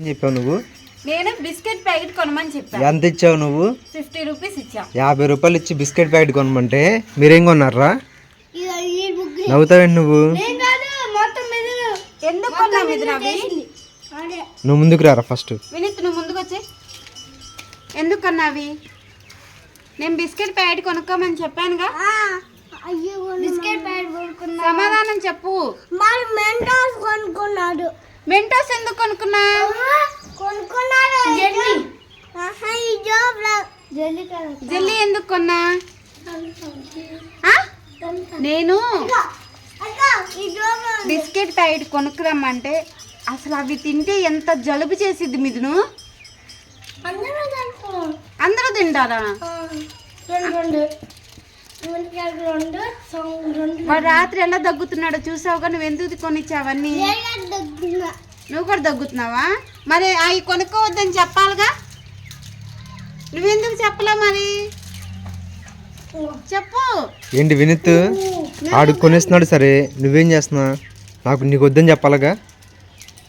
చెప్పావు నువ్వు? నేను బిస్కెట్ ప్యాకెట్ కొనమని చెప్పాను. ఎంత ఇచ్చావు నువ్వు? 50 రూపీస్ ఇచ్చా. 50 రూపాయలు ఇచ్చి బిస్కెట్ ప్యాకెట్ కొనమంటే మీరేం కొన్నారా? నవ్వుతావేంటి నువ్వు? ఎందుకు కొన్నావు ఇది? నువ్వు ముందుకు రారా ఫస్ట్. వినీత్ నువ్వు ముందుకు వచ్చి. ఎందుకు కొన్నావి? నేను బిస్కెట్ ప్యాకెట్ కొనుక్కోమని చెప్పానుగా. బిస్కెట్ ప్యాకెట్ కొనుక్కున్నా. సమాధానం చెప్పు. మరి మెంటోస్ కొనుక్కున్నాడు. మెంటోస్ ఎందుకు కొనుక్కున్నా? కొనుక్కున్నాడు జెల్లీ. ఈ జాబ్ల జెల్లీ కదా. జెల్లీ ఎందుకు కొన్నా? నేను ఈ జాబ్ల బిస్కెట్ ప్యాకెట్ కొనుక్కురమ్మంటే అసలు అవి తింటే ఎంత జలుబు చేసిద్ది మిథును. అందరూ తింటారా? వాడు రాత్రి ఎలా దగ్గుతున్నాడో చూసావుగా. నువ్వు ఎందుకు కొనిచ్చావన్నీ? నువ్వు కూడా దగ్గుతున్నావా? మరి అవి కొనుక్కోవద్దని చెప్పాలిగా. నువ్వెందుకు చెప్పలే మరి? చెప్పు. ఏంటి వినీత్ ఆడు కొనేస్తున్నాడు, సరే నువ్వేం చేస్తున్నా? నీకు వద్దని చెప్పాలిగా.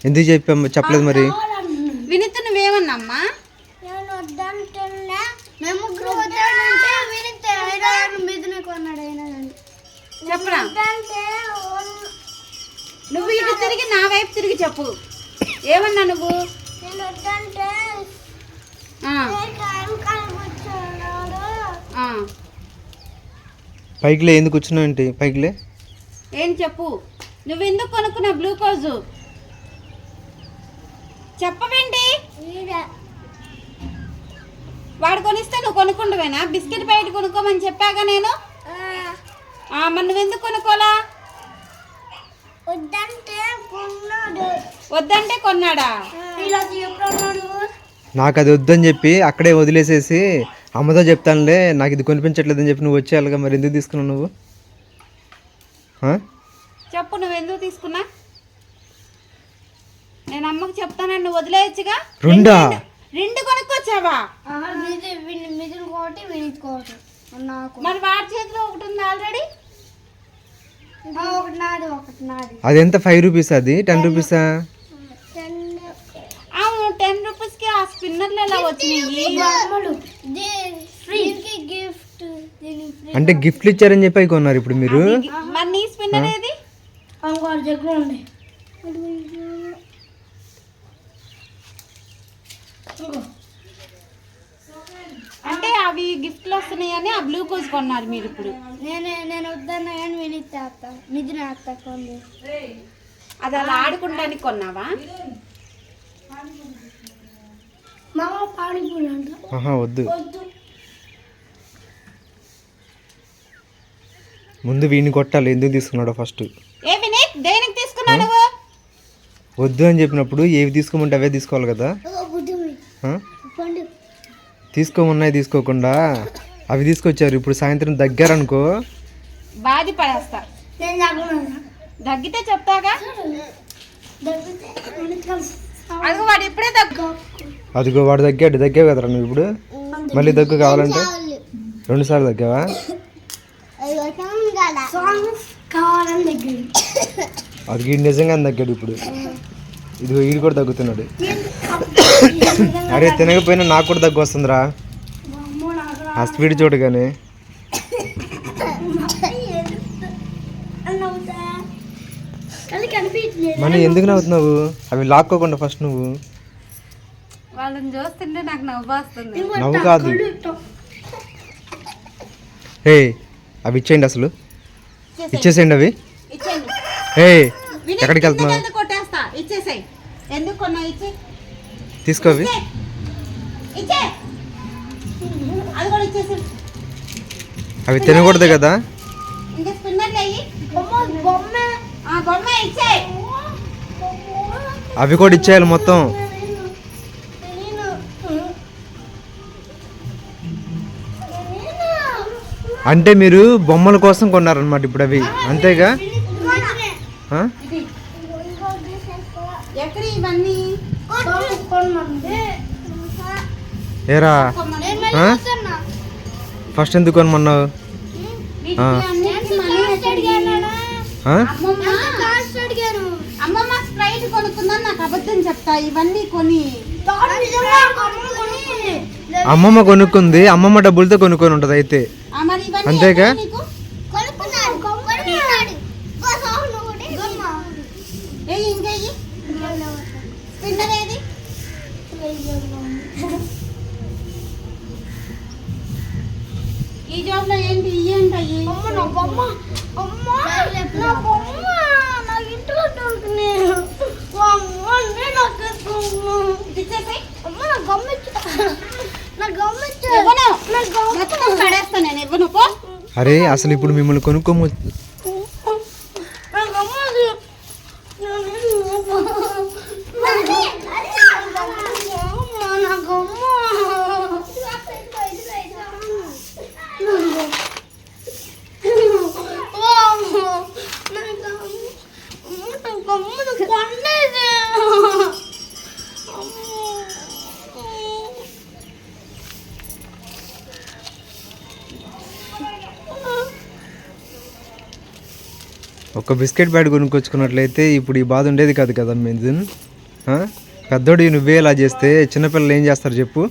ఎందుకు చెప్పలేదు మరి? వినీత్ నువ్వేమన్నామ్మా? చెప్పురా. నువ్వు ఇటు తిరిగి నా వైపు తిరిగి చెప్పు. ఏమన్నా నువ్వు? పైకిలే. ఎందుకు కూర్చున్నావు ఏంటి? పైకిలే. ఏం చెప్పు. నువ్వు ఎందుకు కొనుక్కున్నావు గ్లూకోజు? చెప్పవేంటి? వాడు కొనిస్తే నువ్వు కొనుక్కుంటువేనా? బిస్కెట్ ప్యాకెట్ కొనుక్కోమని చెప్పాగా నేను. మరి నువ్వెందుకు కొనుక్కోలా? వద్దంటే కొన్నాడా? నాకు అది వద్దని చెప్పి అక్కడే వదిలేసేసి అమ్మతో చెప్తానులే నాకు ఇది కొనిపించట్లేదని చెప్పి నువ్వు వచ్చేయాలిగా. మరి ఎందుకు తీసుకున్నావు నువ్వు? చెప్పు నువ్వెందుకు తీసుకున్నా? నేను అమ్మకు చెప్తానని నువ్వు వదిలేయచ్చుగా. రెండు కొనుక్కొచ్చావా? మరి వాడి చేతిలో ఒకటి ఉంది ఆల్రెడీ. అది ఎంత? 5 రూపీస్. అది 10 రూపీసా? 10 రూపీస్కి ఆ స్పిన్నర్లు ఎలా వచ్చినాయి? అంటే గిఫ్ట్లు ఇచ్చారని చెప్పి అవి కొన్నారు ఇప్పుడు మీరు. మరి నీ స్పిన్నర్ ఏది? అంటే అవి గిఫ్ట్లు వస్తున్నాయని ఆ గ్లూకోజ్ కొన్నారు మీరు ఇప్పుడు. నేను వద్దన్నా కానీ నిజం కొంది. అది అలా ఆడుకుంటానికి కొన్నావా? వద్దు. ముందు వీడిని కొట్టాలి. ఎందుకు తీసుకున్నాడో ఫస్ట్. ఏ వినీత్ దేనికి తీసుకున్నావు నువ్వు? వద్దు అని చెప్పినప్పుడు ఏవి తీసుకోమంటే అవే తీసుకోవాలి కదా. తీసుకోమన్నాయి తీసుకోకుండా అవి తీసుకొచ్చారు. ఇప్పుడు సాయంత్రం దగ్గరనుకో బాధి పడేస్తా. దగ్గితే చెప్తాగా. అదిగో వాడు ఇప్పుడే అదిగో వాడు దగ్గావు కదరా నువ్వు. ఇప్పుడు మళ్ళీ దగ్గు కావాలంటే 2 సార్లు దగ్గావా? అది నిజంగా దగ్గాడు ఇప్పుడు. ఇదిగో వీడు కూడా దగ్గుతున్నాడు. అరే తినకపోయినా నాకు కూడా దగ్గు వస్తుందిరా. ఆ స్పీడ్ చూడగానే. మన ఎందుకు నవ్వుతున్నావు? అవి లాక్కోకుండా ఫస్ట్ నువ్వు. వాళ్ళని చూస్తుంటే నాకు నవ్వు వస్తుంది. నవ్వు కాదు. ఏ అవి ఇచ్చేయండి, అసలు ఇచ్చేసేయండి అవి. ఎక్కడికి వెళ్తున్నావు? కొట్టేస్తా. ఇచ్చేసాయి. ఎందుకు కొన్నా? ఇచ్చే తీసుకో. అవి అవి తినకూడదు కదా. ఇంకా స్పిన్నర్లు అయ్యి బొమ్మ ఇచ్చేయి. అవి కూడా ఇచ్చేయాలి మొత్తం. అంటే మీరు బొమ్మల కోసం కొన్నారనమాట ఇప్పుడు అవి, అంతేగా? ఏరా ఫస్ట్ ఎందుకు కొనమన్నావు? అమ్మమ్మ స్ప్రైట్ కొనుక్కుందని నాకు అబద్ధం వద్దని చెప్తా ఇవన్నీ కొని. అమ్మమ్మ కొనుక్కుంది, అమ్మమ్మ డబ్బులతో కొనుక్కొని ఉంటుంది అయితే. మరి ఇవన్నీ అంతేగా? ఎవరు నీకు? ఏయ్ ఇంకేయి పిన్నదేది? ఈ జాబ్ లో ఏంటి ఇయ్యంటాయి? పడేస్తా నేను ఇవ్వను పో. అరే అసలు ఇప్పుడు మిమ్మల్ని కొనుక్కోము. ఒక బిస్కెట్ ప్యాడ్ కొనుక్కొచ్చుకున్నట్లయితే ఇప్పుడు ఈ బాధ ఉండేది కాదు కదా మిథున్. పెద్దోడు నువ్వే ఇలా చేస్తే చిన్నపిల్లలు ఏం చేస్తారు చెప్పు?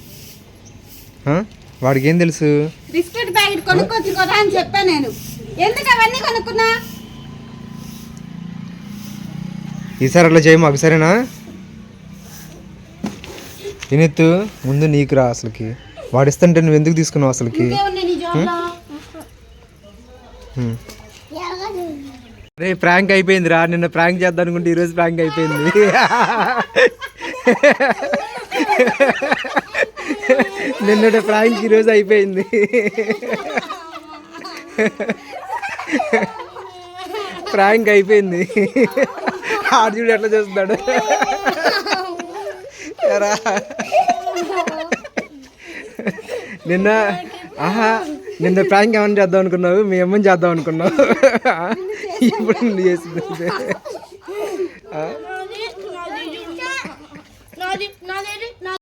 వాడికి ఏం తెలుసు? బిస్కెట్ ప్యాకెట్ కొనుక్కొచ్చుకోరా అని చెప్పా నేను. ఎందుకు అవన్నీ కొనుక్కున్నా? ఈసారి అట్లా చేయి మాకు, సరేనా? వినెత్తు ముందు నీకు రా అసలుకి. వాడిస్తుంటే నువ్వు ఎందుకు తీసుకున్నావు అసలుకి? అరే ప్రాంక్ అయిపోయింది రా. నిన్న ప్రాంక్ చేద్దాం అనుకుంటే ఈరోజు ప్రాంక్ అయిపోయింది. నిన్నటి ప్రాంక్ ఈరోజు అయిపోయింది. ప్రాంక్ అయిపోయింది. ఆడు చూడు ఎట్లా చేస్తున్నాడు. నిన్న ప్రాంక్ ఏమని చేద్దాం అనుకున్నావు? మీ అమ్మని చేద్దాం అనుకున్నావు. ఇప్పుడు చేసింది